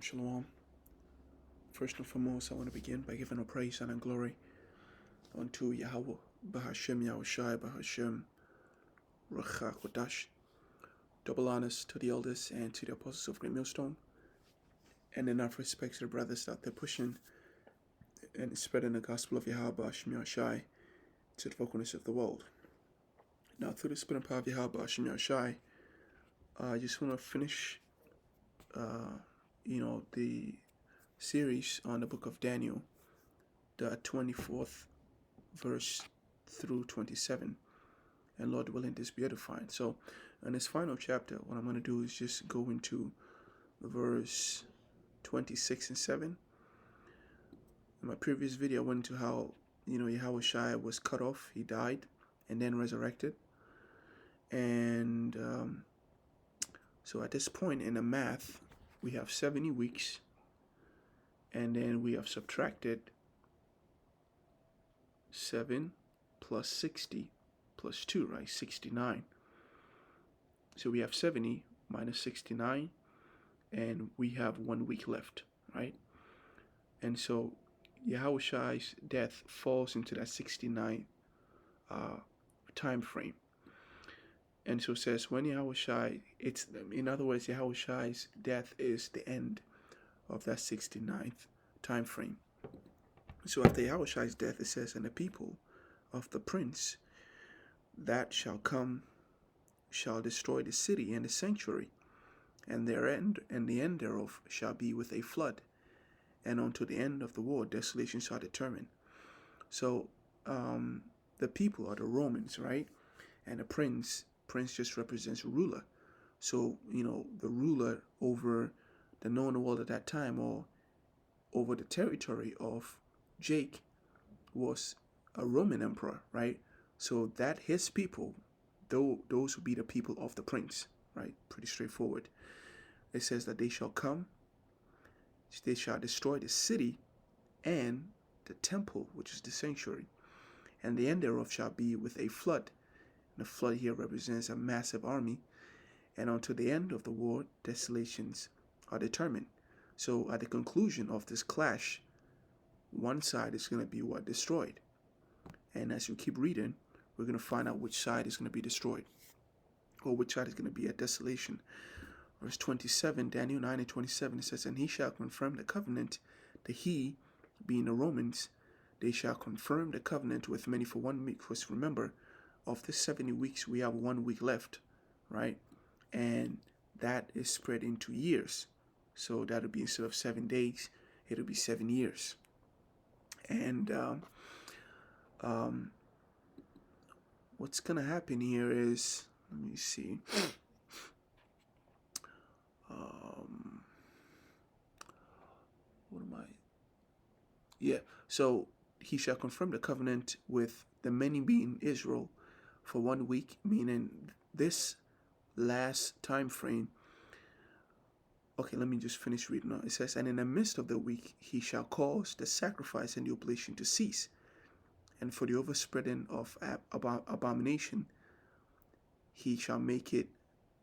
Shalom, shalom. First and foremost, I want to begin by giving a praise and glory unto Yahweh, Bahashem Yahushai, Bahashem Racha Kodash. Double honors to the elders and to the apostles of Great Millstone, and enough respect to the brothers that they're pushing and spreading the gospel of Yahweh, Bahashem Yahushai, to the vocalness of the world. Now, through the spirit and power of Yahweh, Bahashem Yahushai, I just want to finish, the series on the book of Daniel, the 24th verse through 27, and Lord willing, this be edifying. So in this final chapter, what I'm going to do is just go into verse 26 and 7. In my previous video, I went into how, Yahushua was cut off, he died, and then resurrected. And so at this point in the math, we have 70 weeks, and then we have subtracted 7 plus 60 plus 2, right? 69. So we have 70 minus 69, and we have 1 week left, right? And so Yahushua's death falls into that 69 time frame. And so it says when Yahushua, in other words, Yahushua's death is the end of that 69th time frame. So after Yahushua's death, it says, and the people of the prince that shall come shall destroy the city and the sanctuary, and the end thereof shall be with a flood, and unto the end of the war desolation shall determine. So the people are the Romans, right? And the prince just represents ruler. So, the ruler over the known world at that time, or over the territory of Jake, was a Roman emperor, right? So that his people, those would be the people of the prince, right? Pretty straightforward. It says that they shall come, they shall destroy the city and the temple, which is the sanctuary, and the end thereof shall be with a flood. And the flood here represents a massive army, and unto the end of the war, desolations are determined. So at the conclusion of this clash, one side is going to be destroyed. And as you keep reading, we're going to find out which side is going to be destroyed, or which side is going to be at desolation. Verse 27, Daniel 9 and 27, it says, and he shall confirm the covenant, the he being the Romans, they shall confirm the covenant with many for 1 week. Because remember, of the 70 weeks, we have 1 week left, right? And that is spread into years. So that'll be, instead of 7 days, it'll be 7 years. And what's going to happen here is, let me see. What am I? Yeah. So he shall confirm the covenant with the many being Israel for 1 week, meaning this last time frame. Okay, let me just finish reading now. It says, and in the midst of the week he shall cause the sacrifice and the oblation to cease, and for the overspreading of abomination he shall make it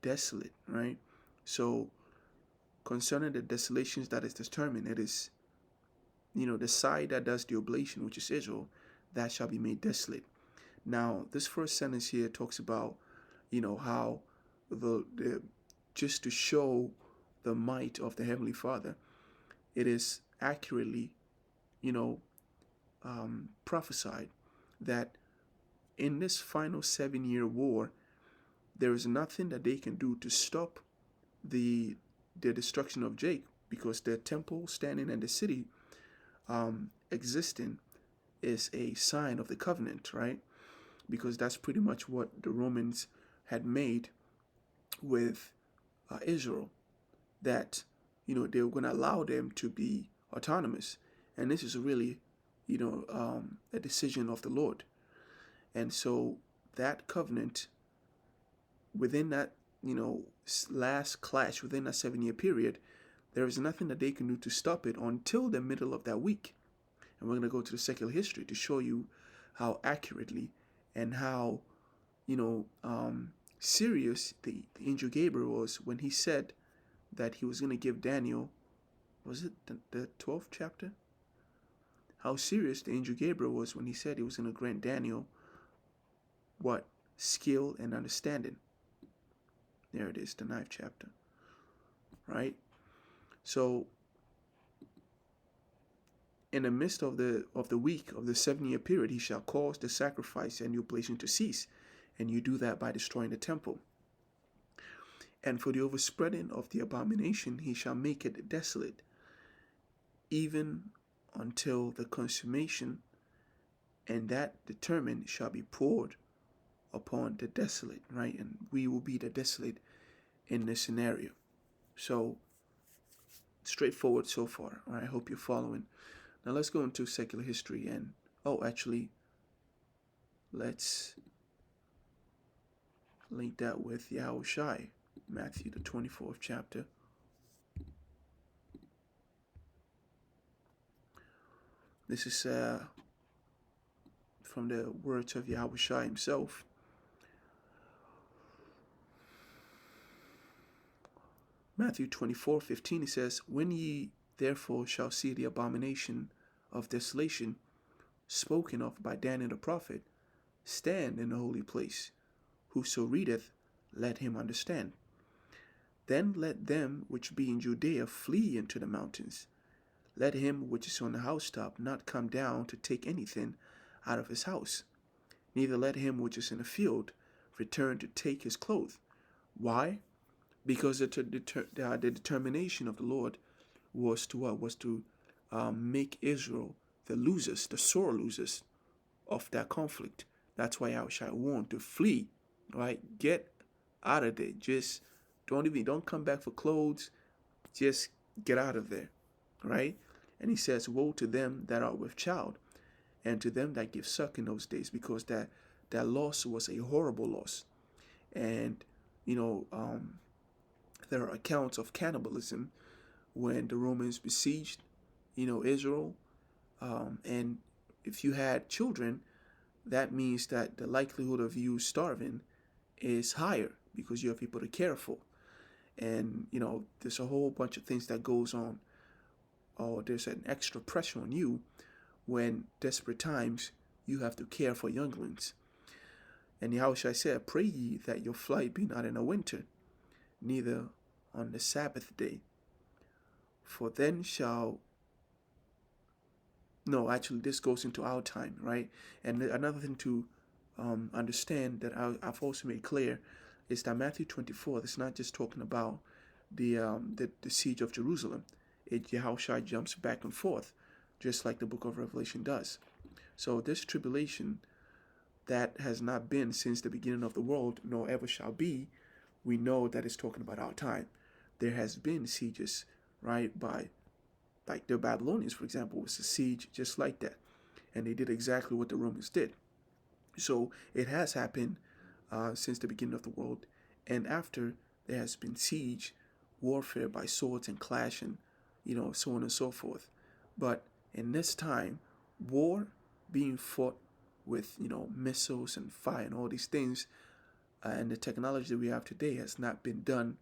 desolate, right? So concerning the desolations that is determined, it is, the side that does the oblation, which is Israel, that shall be made desolate. Now, this first sentence here talks about, how the just to show the might of the Heavenly Father, it is accurately, prophesied that in this final 7-year war, there is nothing that they can do to stop the destruction of Jake, because the temple standing and the city existing is a sign of the covenant, right? Because that's pretty much what the Romans had made with Israel, that they were going to allow them to be autonomous, and this is really a decision of the Lord. And so that covenant, within that last clash, within that 7-year period, there is nothing that they can do to stop it until the middle of that week. And we're going to go to the secular history to show you how accurately and how serious the angel Gabriel was when he said that he was going to give Daniel was it the 12th chapter? How serious the angel Gabriel was when he said he was going to grant Daniel what? Skill and understanding. There it is, the 9th chapter. Right? So in the midst of the week of the 7-year period, he shall cause the sacrifice and the oblation to cease. And you do that by destroying the temple. And for the overspreading of the abomination, he shall make it desolate, even until the consummation, and that determined shall be poured upon the desolate, right? And we will be the desolate in this scenario. So, straightforward so far. All right, I hope you're following. Now let's go into secular history and, let's link that with Yahushai, Matthew the 24th chapter. This is from the words of Yahushua himself. Matthew 24:15, he says, When ye therefore shall see the abomination of desolation spoken of by Daniel the prophet, stand in the holy place. Whoso readeth, let him understand. Then let them which be in Judea flee into the mountains. Let him which is on the housetop not come down to take anything out of his house. Neither let him which is in the field return to take his clothes. Why? Because the determination of the Lord was to what? Was to make Israel the losers, the sore losers of that conflict. That's why Yahushua warned to flee, right? Get out of there. Just don't come back for clothes. Just get out of there, right? And he says, woe to them that are with child, and to them that give suck in those days, because that loss was a horrible loss. And, there are accounts of cannibalism when the Romans besieged, Israel. And if you had children, that means that the likelihood of you starving is higher because you have people to care for. And, there's a whole bunch of things that goes on, or there's an extra pressure on you when desperate times you have to care for younglings. And Yahushua said, pray ye that your flight be not in the winter, neither on the Sabbath day. For then shall... No, actually, this goes into our time, right? And another thing to understand that I've also made clear is that Matthew 24 is not just talking about the siege of Jerusalem. Yahushua jumps back and forth, just like the book of Revelation does. So this tribulation that has not been since the beginning of the world, nor ever shall be, we know that it's talking about our time. There has been sieges, right, by, like the Babylonians, for example, was a siege just like that. And they did exactly what the Romans did. So it has happened since the beginning of the world. And after, there has been siege, warfare by swords and clash and, so on and so forth. But in this time, war being fought with, missiles and fire and all these things, and the technology that we have today has not been done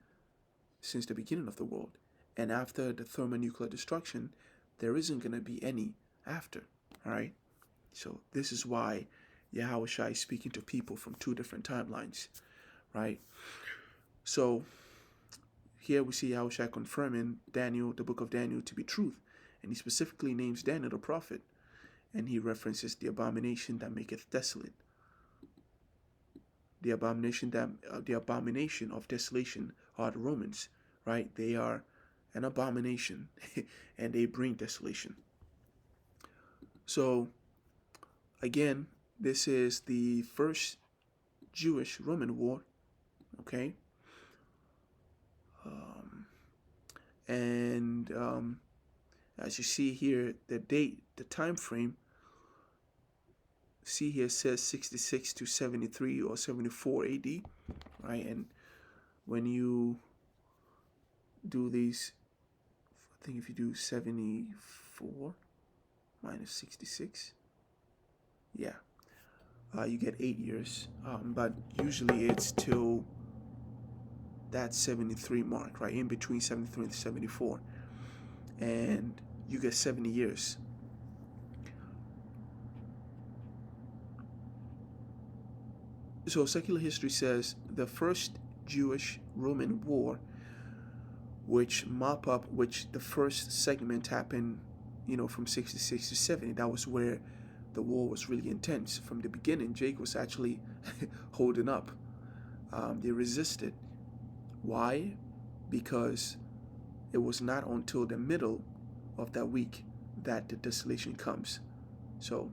since the beginning of the world. And after the thermonuclear destruction, there isn't going to be any after. All right? So this is why Yahushua is speaking to people from two different timelines. Right? So here we see Yahushua confirming Daniel, the book of Daniel, to be truth. And he specifically names Daniel the prophet. And he references the abomination that maketh desolate. The abomination of desolation are the Romans, right? They are an abomination, and they bring desolation. So, again, this is the first Jewish-Roman war, okay? As you see here, the date, the time frame, see here says 66 to 73 or 74 AD, right? And when you do these, I think if you do 74 minus 66, yeah, you get 8 years. But usually it's till that 73 mark, right? In between 73 and 74. and you get 70 years. So secular history says the first Jewish-Roman war, which the first segment happened, from 66 to 70. That was where the war was really intense. From the beginning, Jake was actually holding up. They resisted. Why? Because it was not until the middle of that week that the desolation comes. So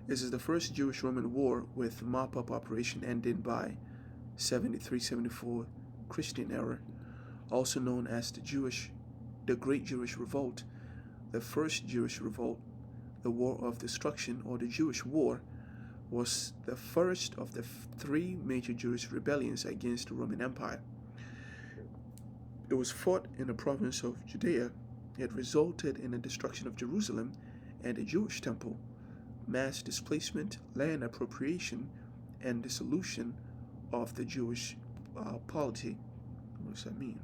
this is the first Jewish-Roman war with mop-up operation ending by 73-74 Christian era, also known as the Great Jewish Revolt. The first Jewish revolt, the War of Destruction, or the Jewish War, was the first of the three major Jewish rebellions against the Roman Empire. It was fought in the province of Judea. It resulted in the destruction of Jerusalem and the Jewish temple, mass displacement, land appropriation, and dissolution of the Jewish polity. What does that mean?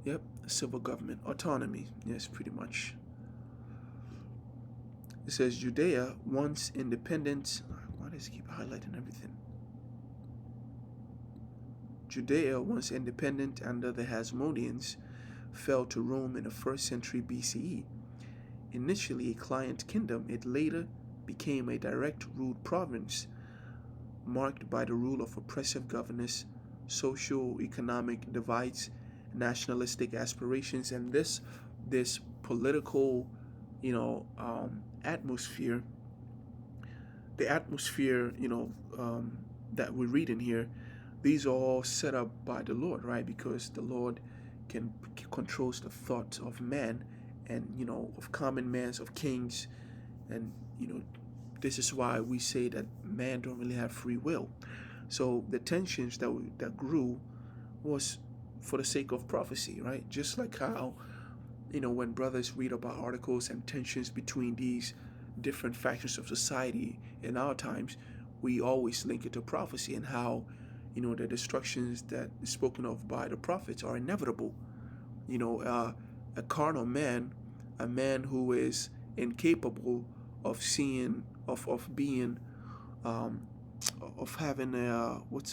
Yep, civil government, autonomy. Yes, pretty much. It says Judea, once independent. Why does it keep highlighting everything? Judea, once independent under the Hasmoneans, fell to Rome in the 1st century BCE. Initially a client kingdom, it later became a direct ruled province, marked by the rule of oppressive governors, socio-economic divides, nationalistic aspirations, and this political, atmosphere. The atmosphere, that we read in here, these are all set up by the Lord, right? Because the Lord controls the thoughts of man, and of common men, of kings, and this is why we say that man don't really have free will. So the tensions that grew was for the sake of prophecy, right? Just like how when brothers read about articles and tensions between these different factions of society in our times, we always link it to prophecy and how the destructions that is spoken of by the prophets are inevitable. A carnal man, a man who is incapable of seeing, of being, of having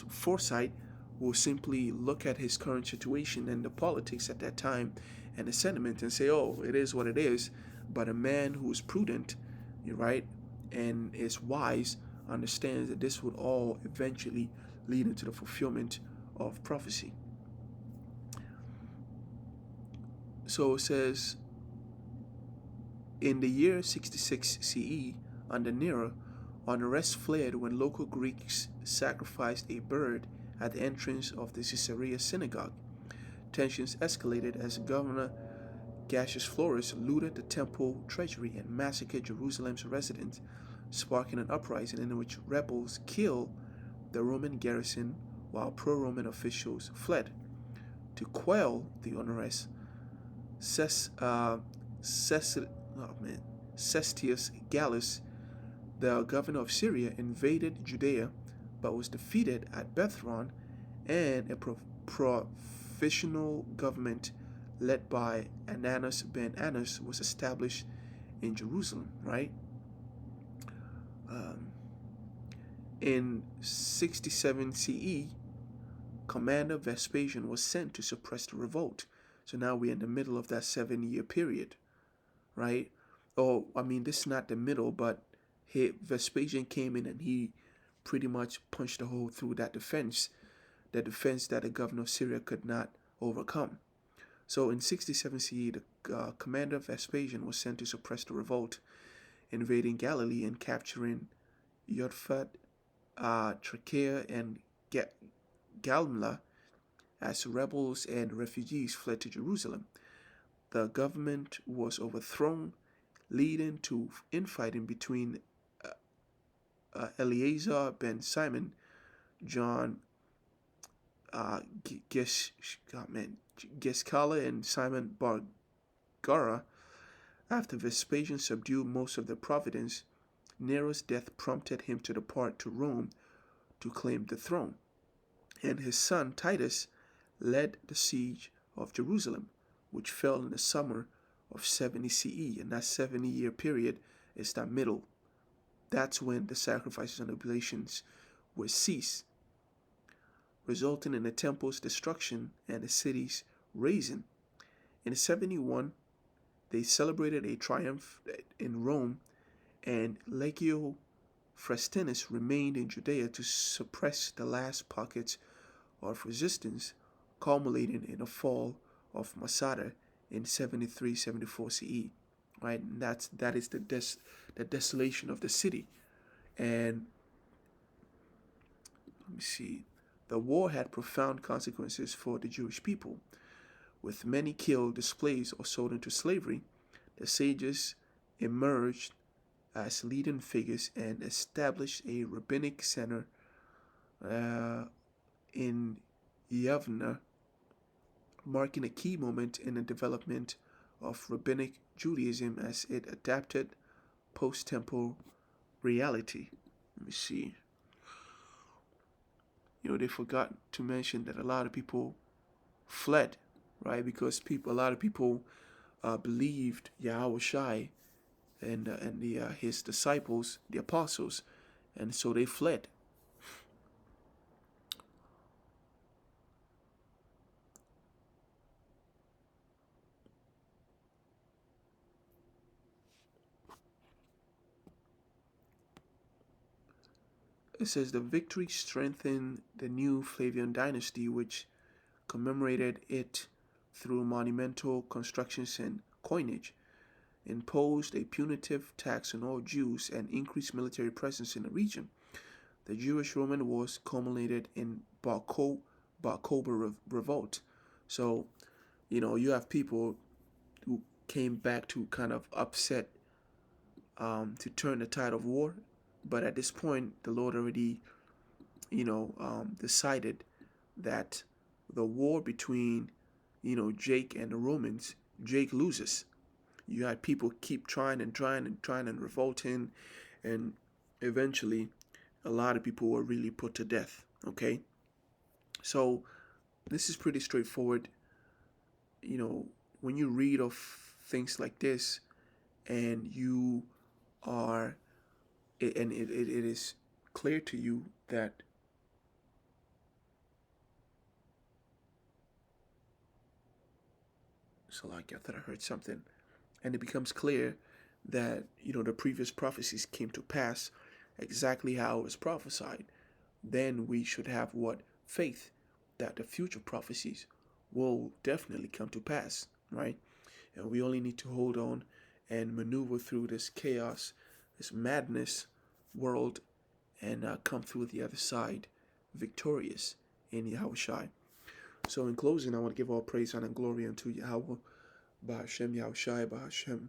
foresight, will simply look at his current situation and the politics at that time and the sentiment and say, oh, it is what it is. But a man who is prudent, right, and is wise, understands that this would all eventually lead into the fulfillment of prophecy. So it says, in the year 66 CE, under Nero, unrest flared when local Greeks sacrificed a bird at the entrance of the Caesarea synagogue. Tensions escalated as Governor Cassius Florus looted the temple treasury and massacred Jerusalem's residents, sparking an uprising in which rebels killed the Roman garrison while pro-Roman officials fled. To quell the unrest, Cestius Gallus, the governor of Syria, invaded Judea but was defeated at Bethron, and a provisional government led by Ananus ben Annas was established in Jerusalem, right? In 67 CE, Commander Vespasian was sent to suppress the revolt. So now we're in the middle of that 7-year period, right? This is not the middle, but Vespasian came in and he pretty much punched a hole through that defense, the defense that the governor of Syria could not overcome. So in 67 CE, the commander Vespasian was sent to suppress the revolt, invading Galilee and capturing Yodfat, Trachea, and Galmla as rebels and refugees fled to Jerusalem. The government was overthrown, leading to infighting between Eleazar ben Simon, John Gescala, and Simon Bar-Gara. After Vespasian subdued most of the province, Nero's death prompted him to depart to Rome to claim the throne. And his son Titus led the siege of Jerusalem, which fell in the summer of 70 CE. And that 70-year period is that middle. That's when the sacrifices and oblations were ceased, resulting in the temple's destruction and the city's razing. In 71, they celebrated a triumph in Rome, and Legio Festinus remained in Judea to suppress the last pockets of resistance, culminating in the fall of Masada in 73-74 CE. Right, and that is the desolation of the city. And let me see, the war had profound consequences for the Jewish people, with many killed, displaced, or sold into slavery. The sages emerged as leading figures and established a rabbinic center in Yavna, marking a key moment in the development of rabbinic Judaism as it adapted post-temple reality. Let me see. They forgot to mention that a lot of people fled, right? Because a lot of people believed Yahweh Shai and his disciples, the apostles, and so they fled. It says the victory strengthened the new Flavian dynasty, which commemorated it through monumental constructions and coinage, imposed a punitive tax on all Jews, and increased military presence in the region. The Jewish-Roman Wars culminated in Bar Kokhba revolt. So, you have people who came back to kind of upset, to turn the tide of war. But at this point, the Lord already, decided that the war between, Jake and the Romans, Jake loses. You had people keep trying and revolting, and eventually a lot of people were really put to death. Okay, so this is pretty straightforward. When you read of things like this, and you are, and it is clear to you that I thought I heard something, and it becomes clear that the previous prophecies came to pass exactly how it was prophesied. Then we should have what? Faith that the future prophecies will definitely come to pass, right? And we only need to hold on and maneuver through this chaos, this madness world, and come through the other side victorious in Yahweh Shai. So in closing, I want to give all praise, honor, and glory unto Yahweh, Ba'Hashem Yahweh Shai, Ba'Hashem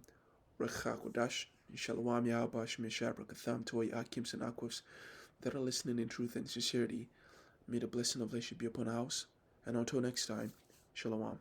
Rechakodash, Shalom Yahweh, Ba'Hashem Yeshai, Brakatham, Toy Akims and Aquas that are listening in truth and sincerity. May the blessing of Allah be upon our house. And until next time, Shalom.